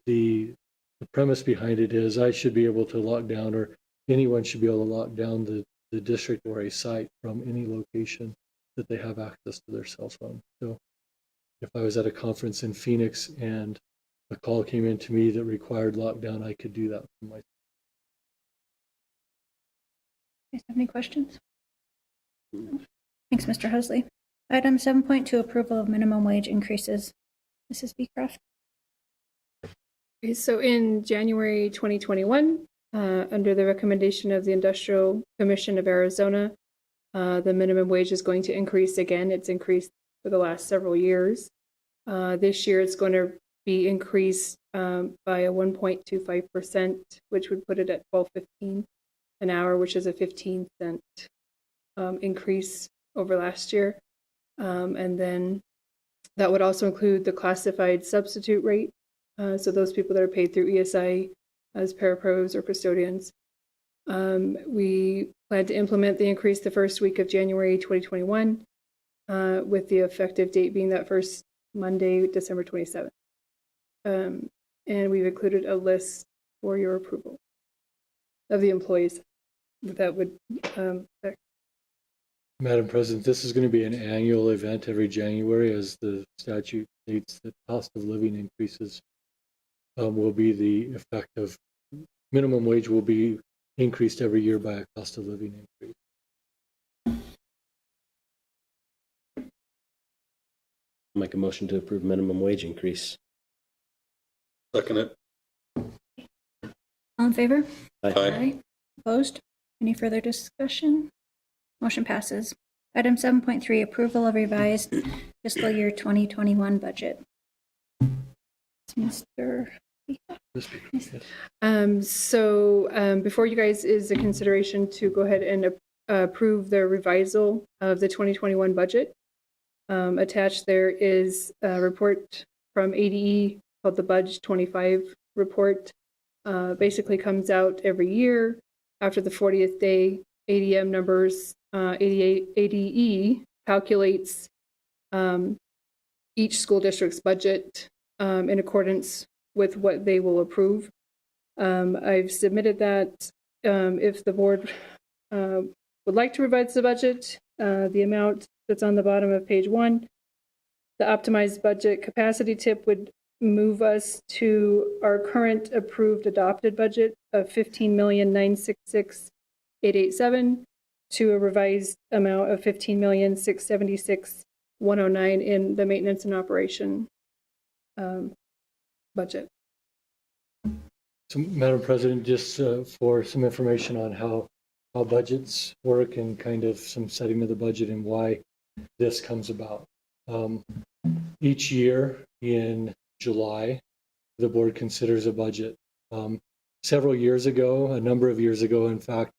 the premise behind it is I should be able to lock down, or anyone should be able to lock down the the district or a site from any location that they have access to their cell phone. So if I was at a conference in Phoenix and a call came in to me that required lockdown, I could do that from my. You guys have any questions? Thanks, Mr. Husley. Item 7.2, approval of minimum wage increases. Mrs. Beecroft. Okay, so in January 2021, under the recommendation of the Industrial Commission of Arizona, the minimum wage is going to increase again. It's increased for the last several years. This year, it's going to be increased by a 1.25%, which would put it at $12.15 an hour, which is a 15-cent increase over last year. And then that would also include the classified substitute rate. So those people that are paid through ESI as parapros or custodians. We plan to implement the increase the first week of January 2021, with the effective date being that first Monday, December 27th. And we've included a list for your approval of the employees that would affect. Madam President, this is going to be an annual event every January, as the statute states that cost of living increases will be the effect of minimum wage will be increased every year by a cost of living increase. Make a motion to approve minimum wage increase. Second it. All in favor? Aye. Opposed? Any further discussion? Motion passes. Item 7.3, approval of revised fiscal year 2021 budget. Mr. Before you guys is a consideration to go ahead and approve the revisal of the 2021 budget. Attached there is a report from ADE called the Budge 25 report. Basically comes out every year after the 40th day. ADM numbers, ADE calculates each school district's budget in accordance with what they will approve. I've submitted that. If the board would like to revise the budget, the amount that's on the bottom of page 1, the optimized budget capacity tip would move us to our current approved adopted budget of $15,966,887 to a revised amount of $15,676,109 in the maintenance and operation budget. So, Madam President, just for some information on how budgets work and kind of some setting of the budget and why this comes about. Each year in July, the board considers a budget. Several years ago, a number of years ago, in fact,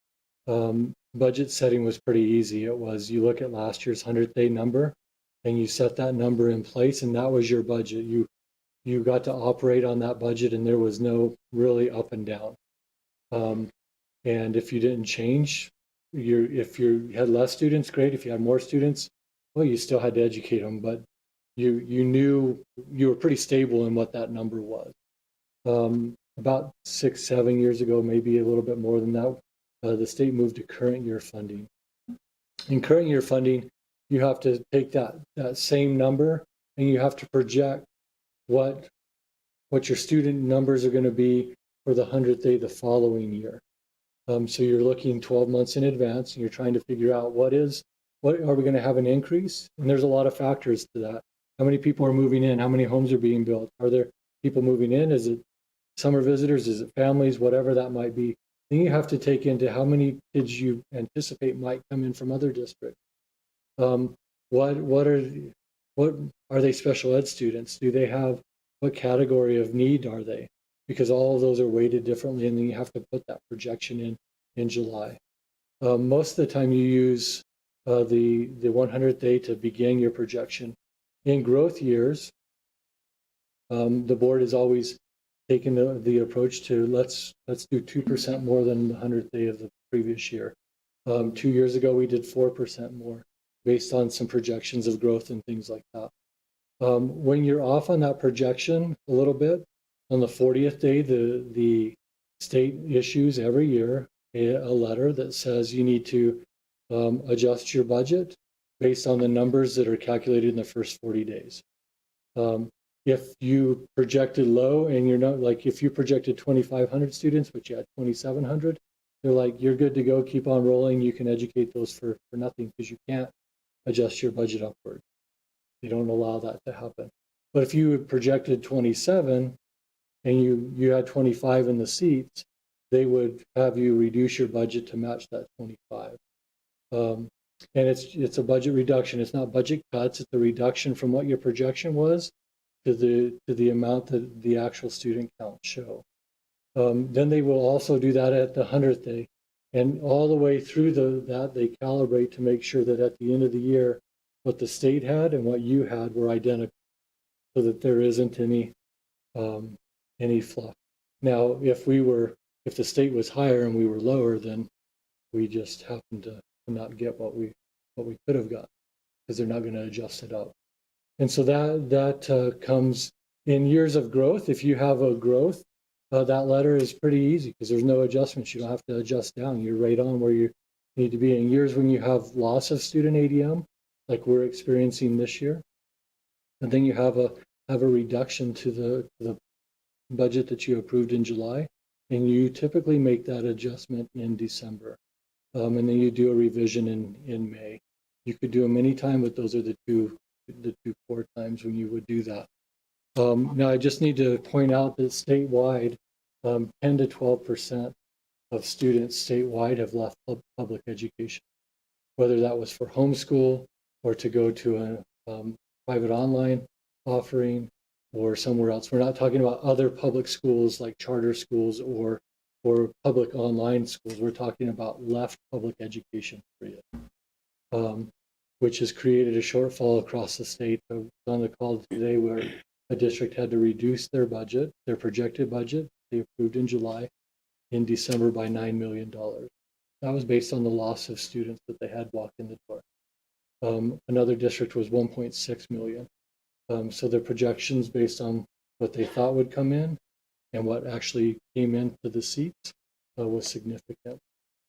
budget setting was pretty easy. It was, you look at last year's 100th day number and you set that number in place, and that was your budget. You got to operate on that budget, and there was no really up and down. And if you didn't change, if you had less students, great. If you had more students, well, you still had to educate them, but you knew you were pretty stable in what that number was. About 6-7 years ago, maybe a little bit more than that, the state moved to current year funding. In current year funding, you have to take that same number and you have to project what your student numbers are going to be for the 100th day the following year. So you're looking 12 months in advance and you're trying to figure out what are we going to have an increase? And there's a lot of factors to that. How many people are moving in? How many homes are being built? Are there people moving in? Is it summer visitors? Is it families? Whatever that might be. Then you have to take into how many kids you anticipate might come in from other districts. What are they special ed students? Do they have, what category of need are they? Because all of those are weighted differently, and then you have to put that projection in July. Most of the time you use the 100th day to begin your projection. In growth years, the board has always taken the approach to let's do 2% more than the 100th day of the previous year. 2 years ago, we did 4% more based on some projections of growth and things like that. When you're off on that projection a little bit, on the 40th day, the state issues every year a letter that says you need to adjust your budget based on the numbers that are calculated in the first 40 days. If you projected low and you're not, like if you projected 2,500 students, but you had 2,700, they're like, you're good to go, keep on rolling. You can educate those for nothing because you can't adjust your budget upward. They don't allow that to happen. But if you projected 27 and you had 25 in the seats, they would have you reduce your budget to match that 25. And it's a budget reduction. It's not budget cuts. It's a reduction from what your projection was to the amount that the actual student counts show. Then they will also do that at the 100th day. And all the way through that, they calibrate to make sure that at the end of the year, what the state had and what you had were identical, so that there isn't any fluff. Now, if the state was higher and we were lower, then we just happened to not get what we could have got, because they're not going to adjust it up. And so that comes in years of growth. If you have a growth, that letter is pretty easy because there's no adjustments. You don't have to adjust down. You're right on where you need to be. In years when you have loss of student ADM, like we're experiencing this year, and then you have a reduction to the budget that you approved in July, and you typically make that adjustment in December, and then you do a revision in May. You could do them anytime, but those are the two core times when you would do that. Now, I just need to point out that statewide, 10 to 12% of students statewide have left public education, whether that was for homeschool or to go to a private online offering or somewhere else. We're not talking about other public schools like charter schools or public online schools. We're talking about left public education, period, which has created a shortfall across the state. I was on the call today where a district had to reduce their budget, their projected budget, they approved in July, in December by $9 million. That was based on the loss of students that they had walked in the door. Another district was 1.6 million. So their projections based on what they thought would come in and what actually came into the seats was significant.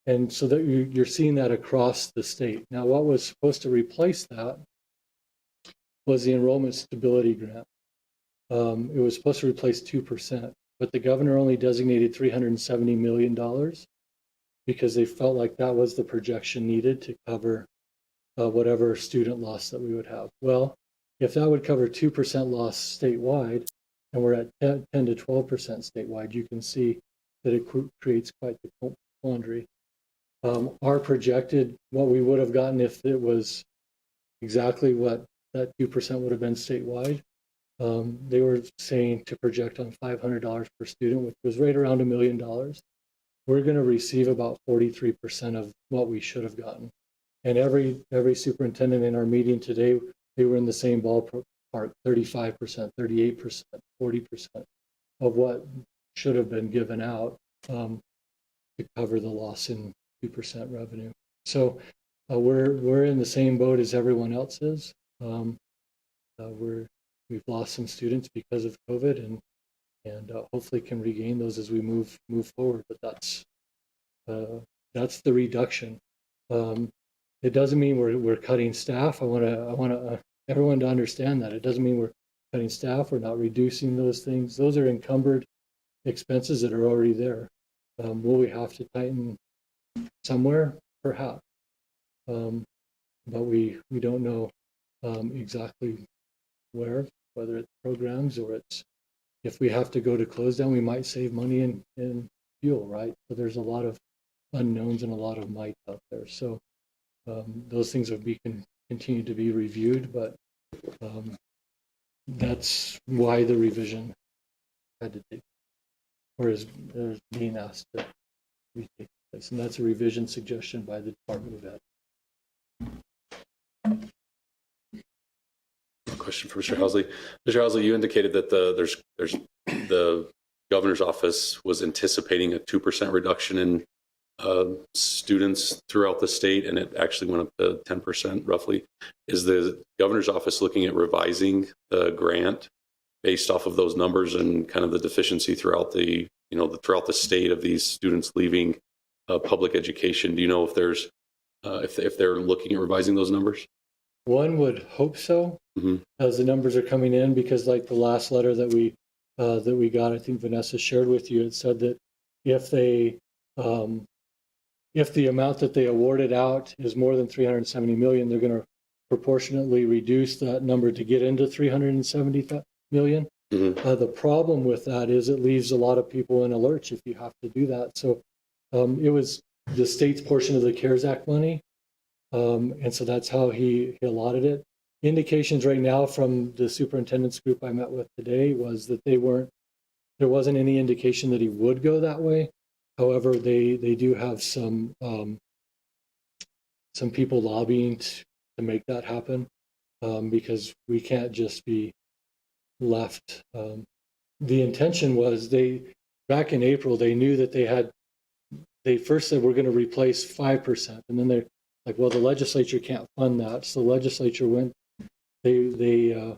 And so that you're seeing that across the state. Now, what was supposed to replace that was the enrollment stability grant. It was supposed to replace 2%, but the governor only designated $370 million because they felt like that was the projection needed to cover whatever student loss that we would have. Well, if that would cover 2% loss statewide, and we're at 10 to 12% statewide, you can see that it creates quite the quandary. Our projected, what we would have gotten if it was exactly what that 2% would have been statewide, they were saying to project on $500 per student, which was right around $1 million. We're going to receive about 43% of what we should have gotten. And every superintendent in our meeting today, they were in the same ballpark, 35%, 38%, 40% of what should have been given out to cover the loss in 2% revenue. So we're in the same boat as everyone else is. We've lost some students because of COVID, and hopefully can regain those as we move forward. But that's the reduction. It doesn't mean we're cutting staff. I want everyone to understand that. It doesn't mean we're cutting staff. We're not reducing those things. Those are encumbered expenses that are already there. Will we have to tighten somewhere? Perhaps. But we don't know exactly where, whether it's programs or it's, if we have to go to close down, we might save money in fuel, right? So there's a lot of unknowns and a lot of might out there. So those things will continue to be reviewed, but that's why the revision had to take, or is being asked to retake place. And that's a revision suggestion by the Department of Ed. Question for Mr. Housley. Mr. Housley, you indicated that the governor's office was anticipating a 2% reduction in students throughout the state, and it actually went up to 10% roughly. Is the governor's office looking at revising the grant based off of those numbers and kind of the deficiency throughout the state of these students leaving public education. Do you know if there's if they're looking at revising those numbers? One would hope so, Mhm. as the numbers are coming in, because like the last letter that we got, I think Vanessa shared with you, it said that if they if the amount that they awarded out is more than 370 million, they're going to proportionately reduce that number to get into 370 million. Mhm. The problem with that is it leaves a lot of people in a lurch if you have to do that. So it was the state's portion of the CARES Act money. And so that's how he allotted it. Indications right now from the superintendent's group I met with today was that there wasn't any indication that he would go that way. However, they do have some people lobbying to make that happen, because we can't just be left. The intention was back in April, they knew that they first said we're going to replace 5%. And then they're like, well, the legislature can't fund that. So the legislature they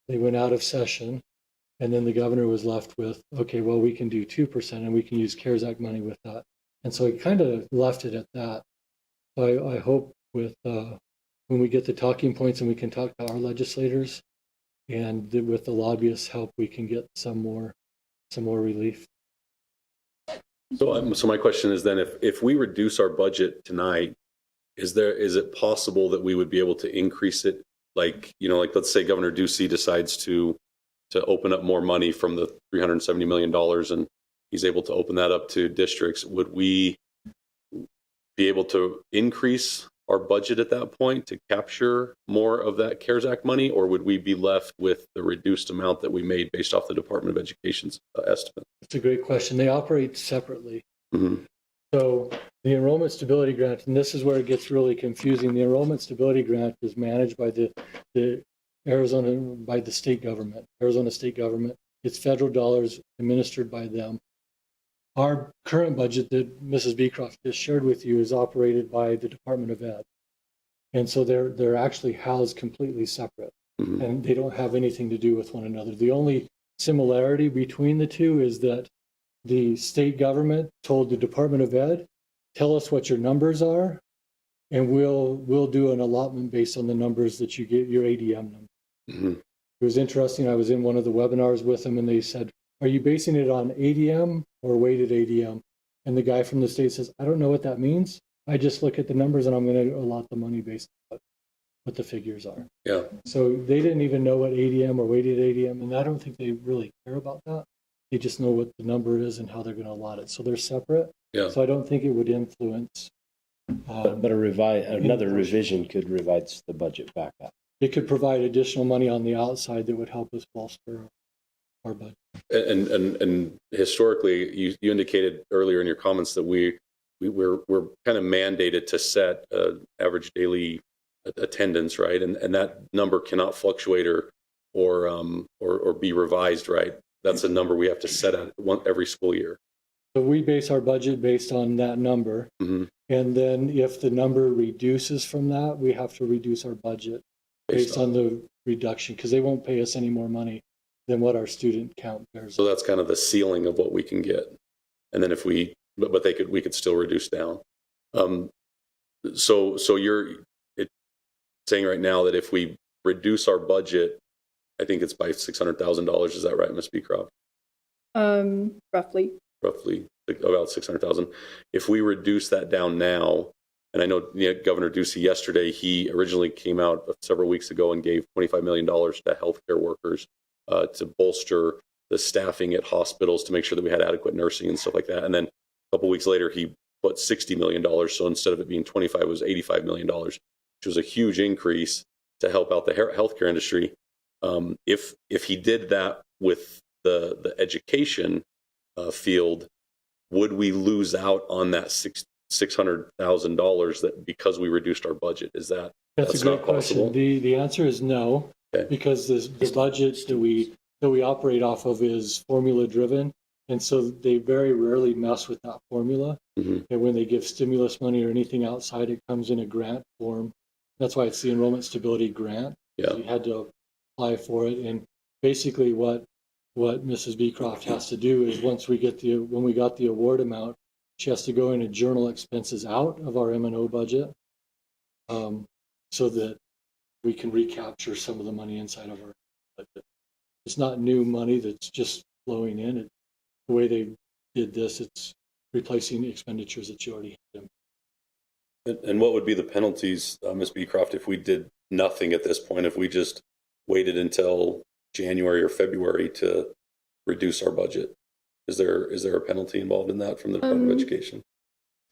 went out of session. And then the governor was left with, okay, well, we can do 2% and we can use CARES Act money with that. And so he kind of left it at that. So I hope with when we get the talking points and we can talk to our legislators, and with the lobbyists' help, we can get some more relief. So my question is then, if we reduce our budget tonight, is it possible that we would be able to increase it? Like, like let's say Governor Ducey decides to open up more money from the $370 million and he's able to open that up to districts. Would we be able to increase our budget at that point to capture more of that CARES Act money, or would we be left with the reduced amount that we made based off the Department of Education's estimate? It's a great question. They operate separately. Mm-hmm. So the Enrollment Stability Grant, and this is where it gets really confusing. The Enrollment Stability Grant is managed by the state government, Arizona state government. It's federal dollars administered by them. Our current budget that Mrs. Beecroft just shared with you is operated by the Department of Ed. And so they're actually housed completely separate, Mm-hmm. and they don't have anything to do with one another. The only similarity between the two is that the state government told the Department of Ed, tell us what your numbers are, and we'll do an allotment based on the numbers that you get, your ADM number. Mm-hmm. It was interesting. I was in one of the webinars with them, and they said, are you basing it on ADM or weighted ADM? And the guy from the state says, I don't know what that means. I just look at the numbers and I'm going to allot the money based on what the figures are. Yeah. So they didn't even know what ADM or weighted ADM, and I don't think they really care about that. They just know what the number is and how they're going to allot it. So they're separate. Yeah. So I don't think it would influence. But another revision could revise the budget back up. It could provide additional money on the outside that would help us bolster our budget. And historically, you indicated earlier in your comments that we're kind of mandated to set average daily attendance, right? And that number cannot fluctuate or be revised, right? That's a number we have to set at every school year. So we base our budget based on that number. Mm-hmm. And then if the number reduces from that, we have to reduce our budget based on the reduction, because they won't pay us any more money than what our student count bears. So that's kind of the ceiling of what we can get. And then if we could still reduce down. So you're saying right now that if we reduce our budget, I think it's by $600,000. Is that right, Ms. Beecroft? Roughly. Roughly about 600,000. If we reduce that down now, and I know Governor Ducey yesterday, he originally came out several weeks ago and gave $25 million to healthcare workers to bolster the staffing at hospitals to make sure that we had adequate nursing and stuff like that. And then a couple weeks later, he put $60 million. So instead of it being 25, it was $85 million, which was a huge increase to help out the healthcare industry. If he did that with the education field, would we lose out on that $600,000 that because we reduced our budget? Is that's a great question. The answer is no, okay. Because the budget that we operate off of is formula driven, and so they very rarely mess with that formula. Mm-hmm. And when they give stimulus money or anything outside, it comes in a grant form. That's why it's the Enrollment Stability Grant. Yeah, so you had to apply for it, and basically what Mrs. Beecroft has to do is when we got the award amount, she has to go in and journal expenses out of our M&O budget, so that we can recapture some of the money inside of our budget. It's not new money that's just flowing in. The way they did this, it's replacing the expenditures that you already had. And what would be the penalties, Ms. Beecroft, if we did nothing at this point, if we just waited until January or February to reduce our budget? Is there a penalty involved in that from the Department of Education?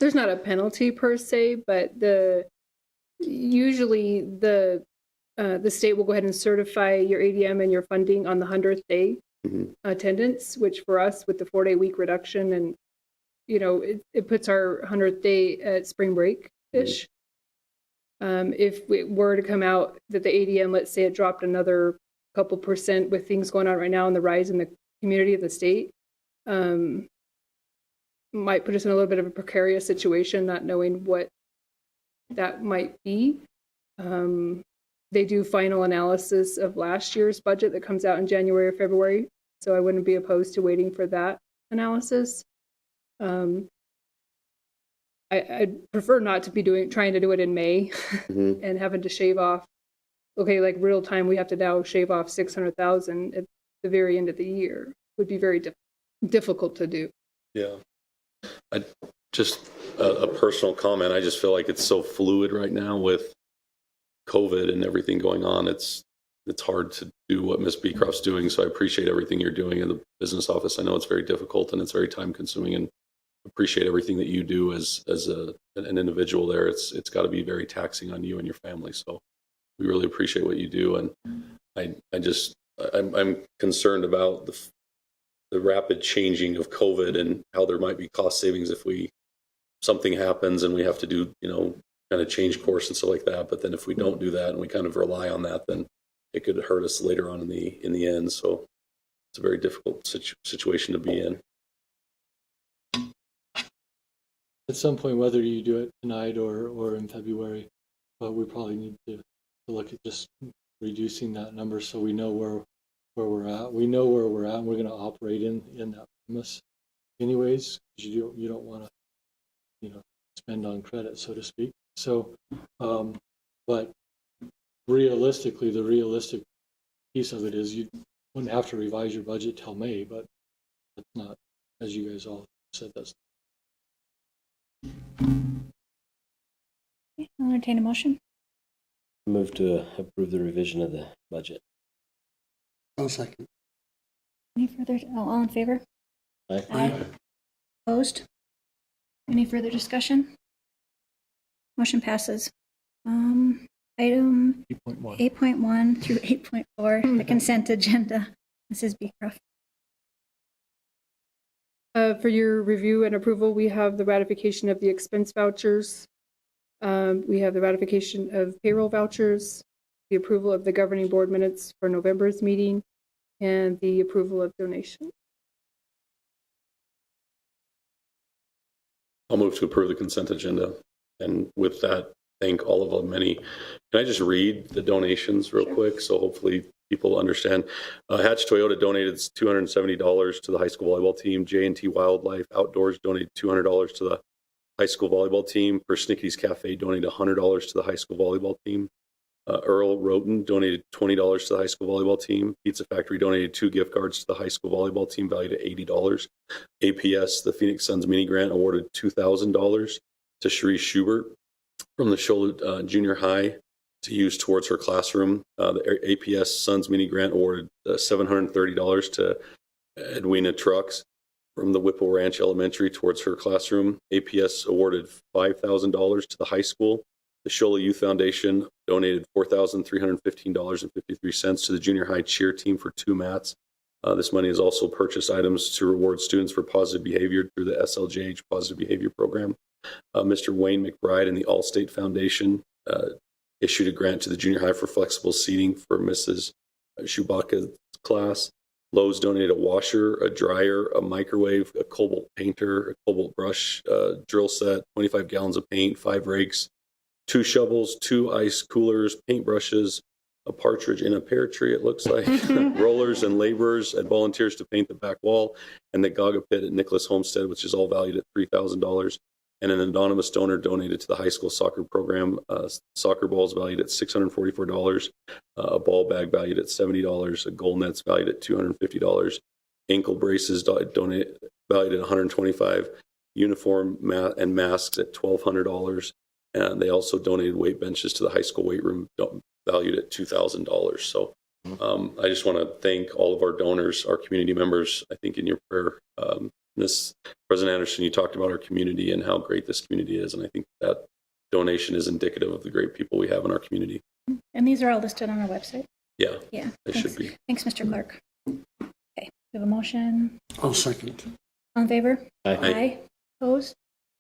There's not a penalty per se, but usually the state will go ahead and certify your ADM and your funding on the 100th day attendance, which for us with the 4-day week reduction, and it puts our 100th day at spring break-ish. If it were to come out that the ADM, let's say it dropped another couple percent with things going on right now and the rise in the community of the state, might put us in a little bit of a precarious situation, not knowing what that might be. They do final analysis of last year's budget that comes out in January or February, so I wouldn't be opposed to waiting for that analysis. I'd prefer not to be trying to do it in May and having to shave off. Okay, like real time, we have to now shave off 600,000 at the very end of the year. It would be very difficult to do. Yeah. Just a personal comment. I just feel like it's so fluid right now with COVID and everything going on. It's hard to do what Ms. Beecroft's doing. So I appreciate everything you're doing in the business office. I know it's very difficult and it's very time consuming, and appreciate everything that you do as an individual there. It's got to be very taxing on you and your family. So we really appreciate what you do. And I'm concerned about the rapid changing of COVID and how there might be cost savings if something happens and we have to do, kind of change course and stuff like that. But then if we don't do that and we kind of rely on that, then it could hurt us later on in the end. So it's a very difficult situation to be in. At some point, whether you do it tonight or in February, but we probably need to look at just reducing that number so we know where we're at. We know where we're at, and we're going to operate in that premise anyways, because you don't want to spend on credit, so to speak. So but realistically, the realistic piece of it is you wouldn't have to revise your budget till May, but that's not, as you guys all said, that's Okay, I'll entertain a motion. Move to approve the revision of the budget. I'll second. Any further? All in favor? Aye. Opposed? Any further discussion? Motion passes. Item 8.1 through 8.4, the consent agenda. Mrs. Beecroft. For your review and approval, we have the ratification of the expense vouchers. We have the ratification of payroll vouchers, the approval of the governing board minutes for November's meeting, and the approval of donation. I'll move to approve the consent agenda. And with that, thank all of the many. Can I just read the donations real quick? So hopefully people understand. Hatch Toyota donated $270 to the high school volleyball team. J&T Wildlife Outdoors donated $200 to the high school volleyball team. Persnicky's Cafe donated $100 to the high school volleyball team. Earl Roten donated $20 to the high school volleyball team. Pizza Factory donated 2 gift cards to the high school volleyball team valued at $80. APS, the Phoenix Suns mini grant, awarded $2,000 to Cherise Schubert from the Shola Junior High to use towards her classroom. The APS Suns mini grant awarded $730 to Edwina Trucks from the Whipple Ranch Elementary towards her classroom. APS awarded $5,000 to the high school. The Shola Youth Foundation donated $4,315.53 to the junior high cheer team for 2 mats. This money is also purchased items to reward students for positive behavior through the SLJH Positive Behavior Program. Mr. Wayne McBride and the Allstate Foundation issued a grant to the junior high for flexible seating for Mrs. Chewbacca's class. Lowe's donated a washer, a dryer, a microwave, a Cobalt painter, a Cobalt brush, drill set, 25 gallons of paint, 5 rakes, 2 shovels, 2 ice coolers, paintbrushes, a partridge in a pear tree, it looks like, rollers and laborers and volunteers to paint the back wall, and the Gaga pit at Nicholas Homestead, which is all valued at $3,000. And an anonymous donor donated to the high school soccer program, soccer balls valued at $644, a ball bag valued at $70, a goal nets valued at $250, ankle braces valued at $125, uniform and masks at $1,200. And they also donated weight benches to the high school weight room valued at $2,000. So I just want to thank all of our donors, our community members. I think in your prayer, President Anderson, you talked about our community and how great this community is. And I think that donation is indicative of the great people we have in our community. And these are all listed on our website? Yeah, Yeah. they should be. Thanks, Mr. Clerk. Okay, we have a motion. I'll second. All in favor? Aye. Opposed?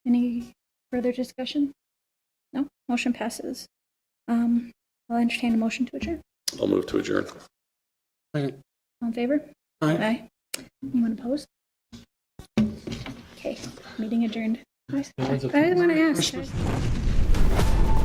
Any further discussion? No? Motion passes. I'll entertain a motion to adjourn. I'll move to adjourn. Second. All in favor? Aye. Anyone opposed? Okay, meeting adjourned. I That was a- didn't want to ask. Christmas.